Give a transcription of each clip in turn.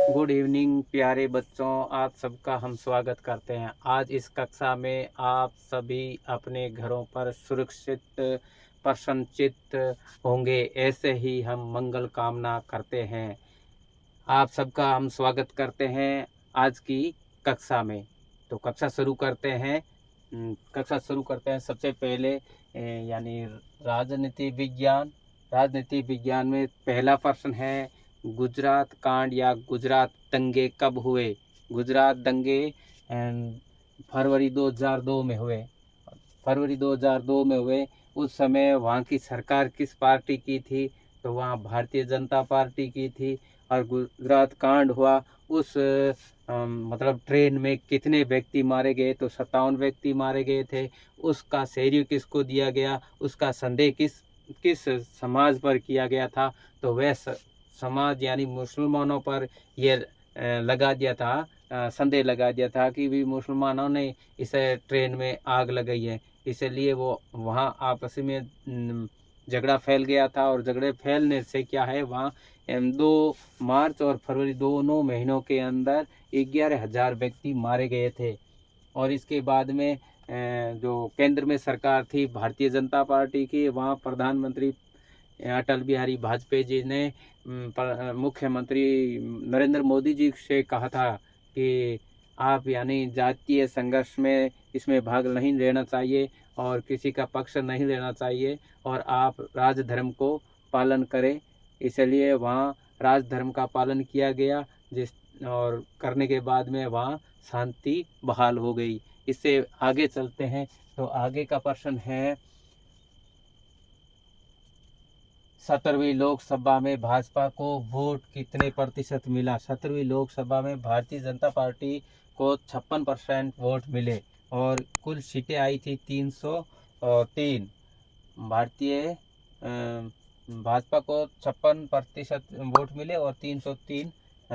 Good evening प्यारे बच्चों, आप सबका हम स्वागत करते हैं। आज इस कक्षा में आप सभी अपने घरों पर सुरक्षित प्रसन्नचित्त होंगे, ऐसे ही हम मंगल कामना करते हैं। आप सबका हम स्वागत करते हैं आज की कक्षा में। तो कक्षा शुरू करते हैं। सबसे पहले यानी राजनीति विज्ञान में पहला प्रश्न है, गुजरात कांड या गुजरात दंगे कब हुए? गुजरात दंगे फरवरी 2002 में हुए। उस समय वहाँ की सरकार किस पार्टी की थी? तो वहाँ भारतीय जनता पार्टी की थी। और गुजरात कांड हुआ उस मतलब ट्रेन में कितने व्यक्ति मारे गए? तो 57 व्यक्ति मारे गए थे। उसका श्रेय किसको दिया गया? उसका संदेह किस समाज पर किया गया था? तो वह समाज यानी मुसलमानों पर यह लगा दिया था, संदेह लगा दिया था कि भी मुसलमानों ने इस ट्रेन में आग लगाई है, इसलिए वो वहाँ आपस में झगड़ा फैल गया था। और झगड़े फैलने से क्या है, वहाँ 2 मार्च और फरवरी दोनों महीनों के अंदर 11,000 व्यक्ति मारे गए थे। और इसके बाद में जो केंद्र में सरकार थी भारतीय जनता पार्टी की, वहाँ प्रधानमंत्री अटल बिहारी वाजपेयी जी ने मुख्यमंत्री नरेंद्र मोदी जी से कहा था कि आप यानी जातीय संघर्ष में इसमें भाग नहीं लेना चाहिए और किसी का पक्ष नहीं लेना चाहिए और आप राजधर्म को पालन करें। इसलिए वहाँ राजधर्म का पालन किया गया, और करने के बाद में वहाँ शांति बहाल हो गई। इससे आगे चलते हैं। तो आगे का प्रश्न है, 17वीं लोकसभा में भाजपा को वोट कितने प्रतिशत मिला? 17वीं लोकसभा में भारतीय जनता पार्टी को 56% वोट मिले और कुल सीटें आई थी 303। भारतीय भाजपा को 56% वोट मिले और 303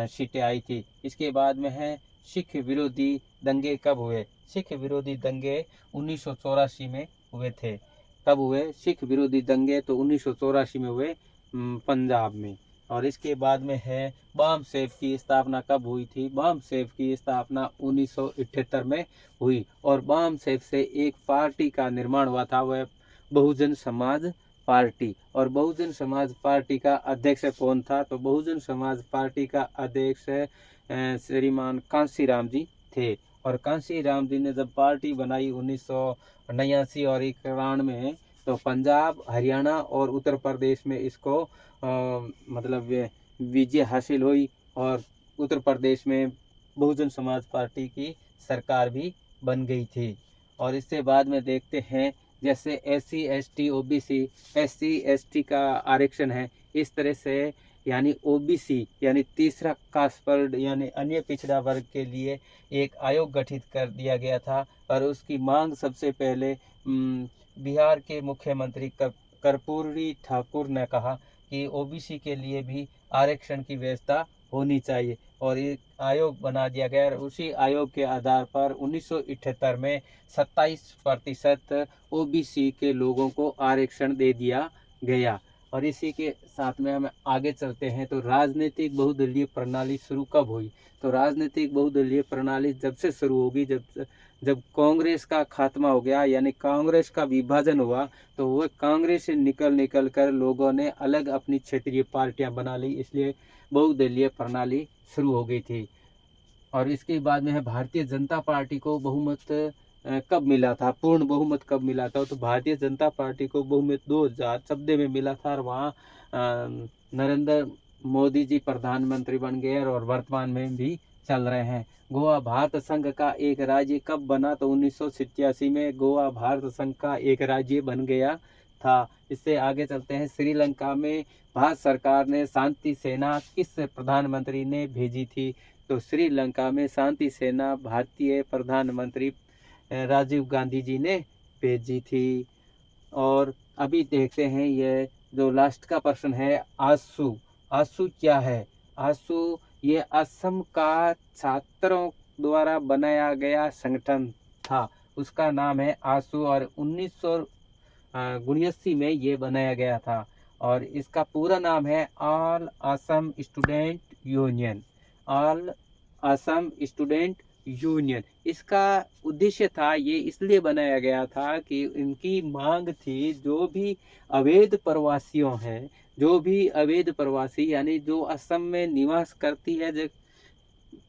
सीटें आई थी। इसके बाद में है, सिख विरोधी दंगे कब हुए? सिख विरोधी दंगे 1984 में हुए थे। कब हुए सिख विरोधी दंगे? तो 1984 में हुए, पंजाब में। और इसके बाद में है, बाम सेफ की स्थापना कब हुई थी? बाम सेफ की स्थापना 1978 में हुई। और बाम सेफ से एक पार्टी का निर्माण हुआ था, वह बहुजन समाज पार्टी। और बहुजन समाज पार्टी का अध्यक्ष कौन था? तो बहुजन समाज पार्टी का अध्यक्ष श्रीमान कांशीराम जी थे। और कांशीराम जी ने जब पार्टी बनाई 1989 और 91 में, तो पंजाब, हरियाणा और उत्तर प्रदेश में इसको मतलब विजय हासिल हुई और उत्तर प्रदेश में बहुजन समाज पार्टी की सरकार भी बन गई थी। और इससे बाद में देखते हैं, जैसे SC ST OBC, SC ST का आरक्षण है, इस तरह से यानी OBC यानी तीसरा कास्ट वर्ग यानी अन्य पिछड़ा वर्ग के लिए एक आयोग गठित कर दिया गया था। और उसकी मांग सबसे पहले बिहार के मुख्यमंत्री कर्पूरी ठाकुर ने कहा कि OBC के लिए भी आरक्षण की व्यवस्था होनी चाहिए और एक आयोग बना दिया गया। और उसी आयोग के आधार पर 1978 में 27% OBC के लोगों को आरक्षण दे दिया गया। और इसी के साथ में हम आगे चलते हैं। तो राजनीतिक बहुदलीय प्रणाली शुरू कब हुई? तो राजनीतिक बहुदलीय प्रणाली जब से शुरू होगी जब कांग्रेस का खात्मा हो गया, यानी कांग्रेस का विभाजन हुआ, तो वह कांग्रेस से निकल कर लोगों ने अलग अपनी क्षेत्रीय पार्टियां बना ली, इसलिए बहुदलीय प्रणाली शुरू हो गई थी। और इसके बाद में है, भारतीय जनता पार्टी को बहुमत कब मिला था? पूर्ण बहुमत कब मिला था? तो भारतीय जनता पार्टी को बहुमत 2014 में मिला था। और वहाँ नरेंद्र मोदी जी प्रधानमंत्री बन गए और वर्तमान में भी चल रहे हैं। गोवा भारत संघ का एक राज्य कब बना? तो 1987 में गोवा भारत संघ का एक राज्य बन गया था। इससे आगे चलते हैं। श्रीलंका में भारत सरकार ने शांति सेना किस प्रधानमंत्री ने भेजी थी? तो श्रीलंका में शांति सेना भारतीय प्रधानमंत्री राजीव गांधी जी ने भेजी थी। और अभी देखते हैं, ये जो लास्ट का प्रश्न है, आसू। आसू क्या है? आसू ये असम का छात्रों द्वारा बनाया गया संगठन था, उसका नाम है आसू। और 1979 में ये बनाया गया था। और इसका पूरा नाम है all Assam student union. All Assam student union. इसका उद्देश्य था, ये इसलिए बनाया गया था कि इनकी मांग थी, जो भी अवैध प्रवासियों हैं, जो भी अवैध प्रवासी यानी जो असम में निवास करती है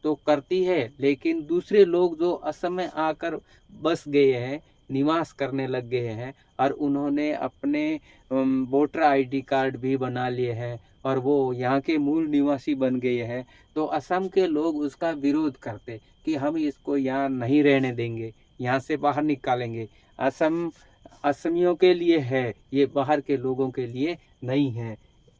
तो करती है, लेकिन दूसरे लोग जो असम में आकर बस गए हैं, निवास करने लग गए हैं और उन्होंने अपने वोटर आईडी कार्ड भी बना लिए हैं और वो यहाँ के मूल निवासी बन गए हैं, तो असम के लोग उसका विरोध करते कि हम इसको यहाँ नहीं रहने देंगे, यहाँ से बाहर निकालेंगे। असम असमियों के लिए है, ये बाहर के लोगों के लिए नहीं है।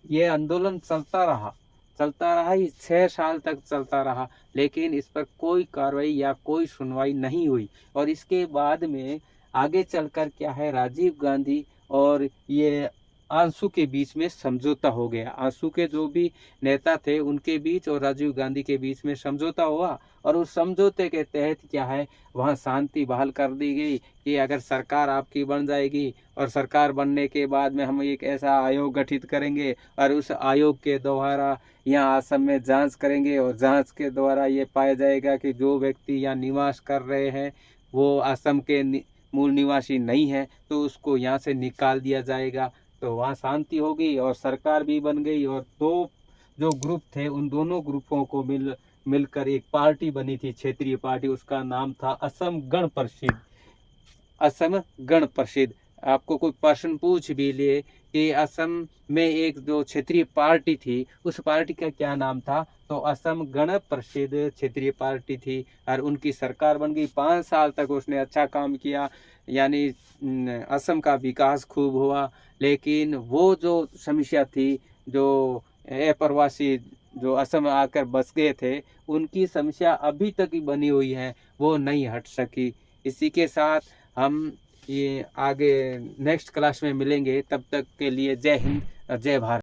ये आंदोलन चलता रहा, ये 6 साल तक चलता रहा, लेकिन इस पर कोई कार्रवाई या कोई सुनवाई नहीं हुई। और इसके बाद में आगे चलकर क्या है, राजीव गांधी और ये आंसू के बीच में समझौता हो गया। आंसू के जो भी नेता थे उनके बीच और राजीव गांधी के बीच में समझौता हुआ और उस समझौते के तहत क्या है, वहाँ शांति बहाल कर दी गई कि अगर सरकार आपकी बन जाएगी और सरकार बनने के बाद में हम एक ऐसा आयोग गठित करेंगे और उस आयोग के द्वारा यहाँ असम में जांच करेंगे और जांच के द्वारा ये पाया जाएगा कि जो व्यक्ति यहाँ निवास कर रहे हैं वो असम के मूल निवासी नहीं है, तो उसको यहाँ से निकाल दिया जाएगा। तो वहाँ शांति हो गई और सरकार भी बन गई और दो जो ग्रुप थे उन दोनों ग्रुपों को मिलकर एक पार्टी बनी थी, क्षेत्रीय पार्टी, उसका नाम था असम गण परिषद। असम गण परिषद। आपको कोई प्रश्न पूछ भी ले कि असम में एक जो क्षेत्रीय पार्टी थी उस पार्टी का क्या नाम था, तो असम गण परिषद क्षेत्रीय पार्टी थी और उनकी सरकार बन गई। 5 साल तक उसने अच्छा काम किया, यानी असम का विकास खूब हुआ। लेकिन वो जो समस्या थी, जो अप्रवासी जो असम आकर बस गए थे, उनकी समस्या अभी तक ही बनी हुई है, वो नहीं हट सकी। इसी के साथ हम ये आगे नेक्स्ट क्लास में मिलेंगे, तब तक के लिए जय हिंद, जय भारत।